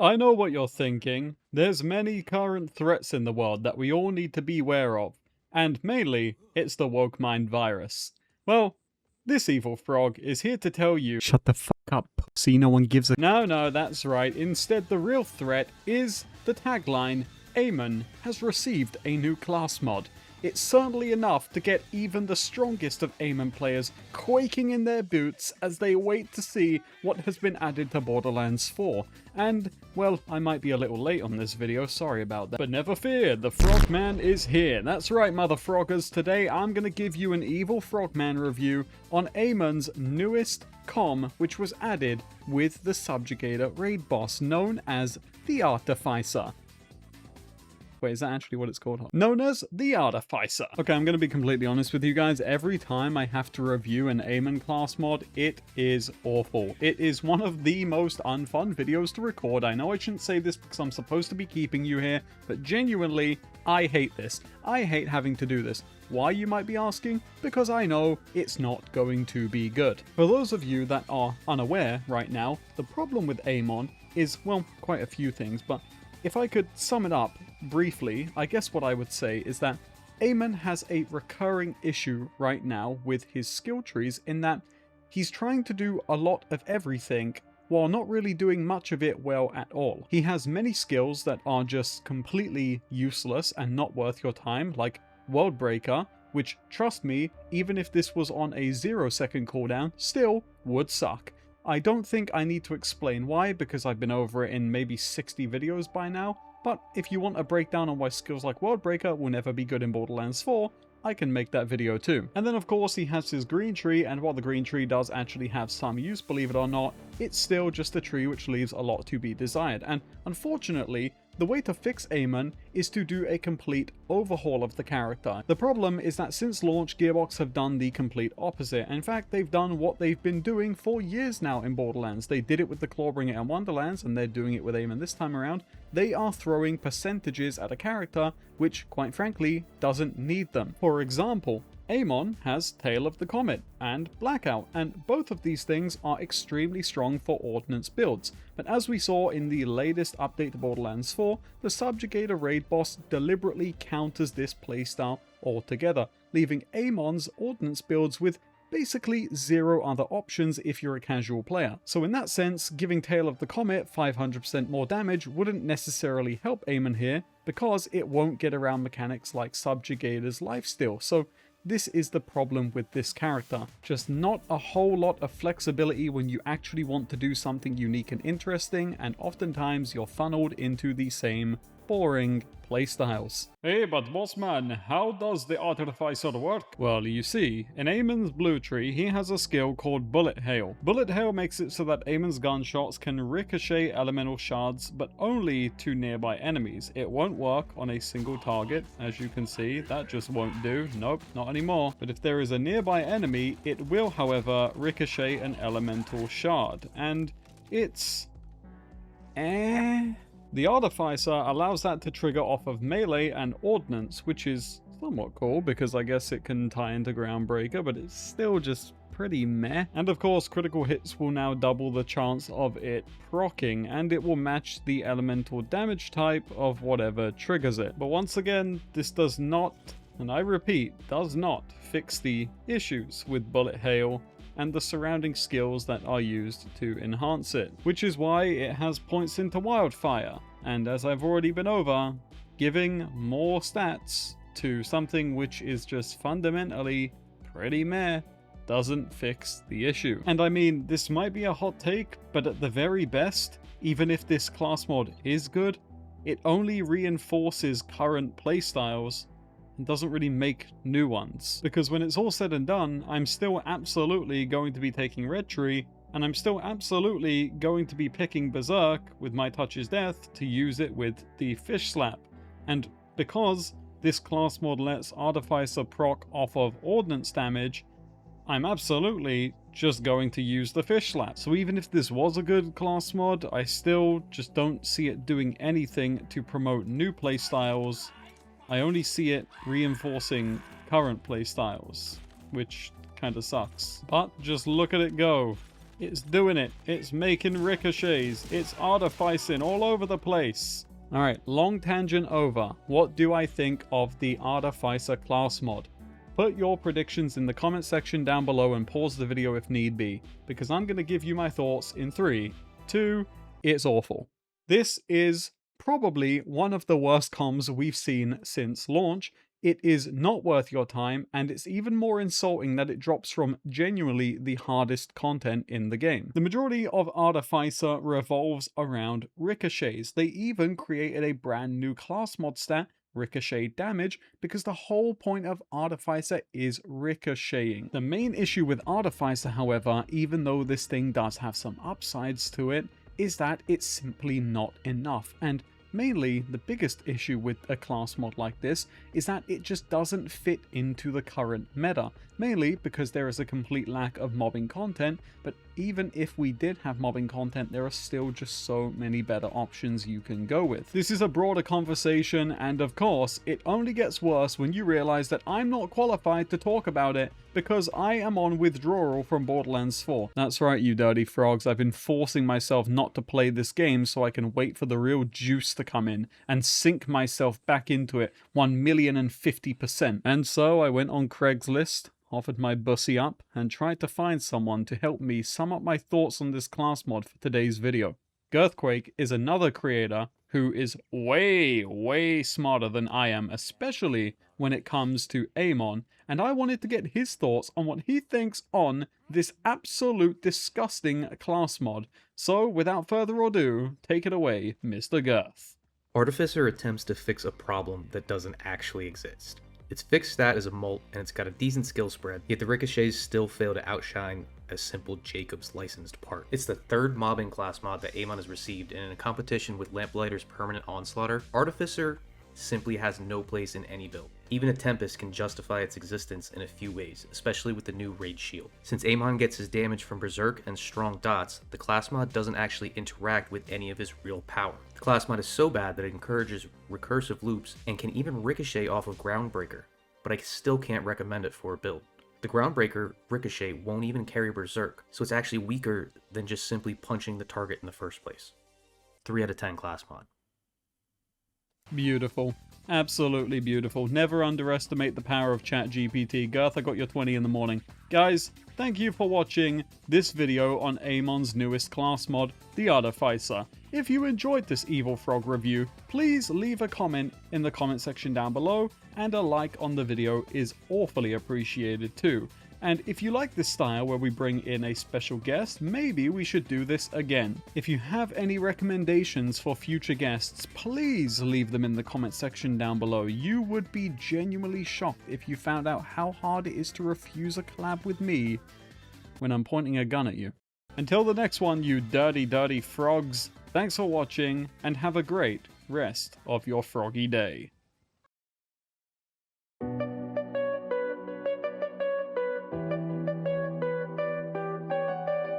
I know what you're thinking. There's many current threats in the world that we all need to be aware of, and mainly, it's the woke mind virus. Well, this evil frog is here to tell you, Shut the fuck up, pussy, no one gives a— no, that's right. Instead, the real threat is the tagline, Amon has received a new class mod. It's certainly enough to get even the strongest of Amon players quaking in their boots as they wait to see what has been added to Borderlands 4. And, well, I might be a little late on this video, sorry about that. But never fear, the Frogman is here. That's right, mother froggers. Today I'm going to give you an Evil Frogman review on Amon's newest comm, which was added with the Subjugator raid boss known as the Artificer. Wait, is that actually what it's called? Known as the Artificer. Okay, I'm going to be completely honest with you guys. Every time I have to review an Amon class mod, it is awful. It is one of the most unfun videos to record. I know I shouldn't say this because I'm supposed to be keeping you here, but genuinely, I hate this. I hate having to do this. Why, you might be asking? Because I know it's not going to be good. For those of you that are unaware right now, the problem with Amon is, well, quite a few things, but if I could sum it up briefly, I guess what I would say is that Amon has a recurring issue right now with his skill trees in that he's trying to do a lot of everything while not really doing much of it well at all. He has many skills that are just completely useless and not worth your time, like Worldbreaker, which, trust me, even if this was on a 0-second cooldown, still would suck. I don't think I need to explain why, because I've been over it in maybe 60 videos by now, but if you want a breakdown on why skills like Worldbreaker will never be good in Borderlands 4, I can make that video too. And then of course he has his green tree, and while the green tree does actually have some use, believe it or not, it's still just a tree which leaves a lot to be desired. And unfortunately, the way to fix Amon is to do a complete overhaul of the character. The problem is that since launch, Gearbox have done the complete opposite. In fact, they've done what they've been doing for years now in Borderlands. They did it with the Clawbringer and Wonderlands, and they're doing it with Amon this time around. They are throwing percentages at a character which, quite frankly, doesn't need them. For example, Amon has Tail of the Comet and Blackout, and both of these things are extremely strong for Ordnance builds. But as we saw in the latest update to Borderlands 4, the Subjugator raid boss deliberately counters this playstyle altogether, leaving Amon's Ordnance builds with basically zero other options if you're a casual player. So in that sense, giving Tail of the Comet 500% more damage wouldn't necessarily help Amon here, because it won't get around mechanics like Subjugator's lifesteal. So this is the problem with this character. Just not a whole lot of flexibility when you actually want to do something unique and interesting, and oftentimes you're funneled into the same boring playstyles. Hey, but bossman, how does the Artificer work? Well, you see, in Amon's blue tree, he has a skill called Bullet Hail. Bullet Hail makes it so that Amon's gunshots can ricochet elemental shards, but only to nearby enemies. It won't work on a single target, as you can see. That just won't do. Nope, not anymore. But if there is a nearby enemy, it will, however, ricochet an elemental shard. And it's The Artificer allows that to trigger off of melee and ordnance, which is somewhat cool because I guess it can tie into Groundbreaker, but it's still just pretty meh. And of course, critical hits will now double the chance of it proccing, and it will match the elemental damage type of whatever triggers it. But once again, this does not, and I repeat, does not fix the issues with Bullet Hail and the surrounding skills that are used to enhance it, which is why it has points into Wildfire, and as I've already been over, giving more stats to something which is just fundamentally pretty meh doesn't fix the issue. And I mean, this might be a hot take, but at the very best, even if this class mod is good, it only reinforces current playstyles and doesn't really make new ones. Because when it's all said and done, I'm still absolutely going to be taking Red Tree, and I'm still absolutely going to be picking Berserk with My Touch is Death to use it with the Fish Slap. And because this class mod lets Artificer proc off of Ordnance damage, I'm absolutely just going to use the Fish Slap. So even if this was a good class mod, I still just don't see it doing anything to promote new playstyles. I only see it reinforcing current playstyles, which kind of sucks. But just look at it go. It's doing it. It's making ricochets. It's artificing all over the place. Alright, long tangent over. What do I think of the Artificer class mod? Put your predictions in the comment section down below and pause the video if need be, because I'm going to give you my thoughts in 3, 2, it's awful. This is probably one of the worst comms we've seen since launch. It is not worth your time, and it's even more insulting that it drops from genuinely the hardest content in the game. The majority of Artificer revolves around ricochets. They even created a brand new class mod stat, Ricochet Damage, because the whole point of Artificer is ricocheting. The main issue with Artificer, however, even though this thing does have some upsides to it, is that it's simply not enough. And mainly, the biggest issue with a class mod like this is that it just doesn't fit into the current meta, mainly because there is a complete lack of mobbing content, but even if we did have mobbing content, there are still just so many better options you can go with. This is a broader conversation, and of course, it only gets worse when you realize that I'm not qualified to talk about it because I am on withdrawal from Borderlands 4. That's right, you dirty frogs, I've been forcing myself not to play this game so I can wait for the real juice to come in and sink myself back into it 1,050,000%. And so I went on Craigslist, offered my bussy up, and tried to find someone to help me sum up my thoughts on this class mod for today's video. GIRTHQUAKE is another creator who is way smarter than I am, especially when it comes to Amon, and I wanted to get his thoughts on what he thinks on this absolute disgusting class mod. So without further ado, take it away, Mr. Girth. Artificer attempts to fix a problem that doesn't actually exist. Its fixed stat is a molt, and it's got a decent skill spread, yet the ricochets still fail to outshine a simple Jacob's licensed part. It's the third mobbing class mod that Amon has received, and in a competition with Lamplighter's Permanent Onslaughter, Artificer simply has no place in any build. Even a Tempest can justify its existence in a few ways, especially with the new Rage Shield. Since Amon gets his damage from Berserk and strong dots, the class mod doesn't actually interact with any of his real power. The class mod is so bad that it encourages recursive loops and can even ricochet off of Groundbreaker, but I still can't recommend it for a build. The Groundbreaker ricochet won't even carry Berserk, so it's actually weaker than just simply punching the target in the first place. 3 out of 10 class mod. Beautiful. Absolutely beautiful. Never underestimate the power of ChatGPT. Girth, I got your 20 in the morning. Guys, thank you for watching this video on Amon's newest class mod, the Artificer. If you enjoyed this Evil Frog review, please leave a comment in the comment section down below, and a like on the video is awfully appreciated too. And if you like this style where we bring in a special guest, maybe we should do this again. If you have any recommendations for future guests, please leave them in the comment section down below. You would be genuinely shocked if you found out how hard it is to refuse a collab with me when I'm pointing a gun at you. Until the next one, you dirty frogs, thanks for watching, and have a great rest of your froggy day.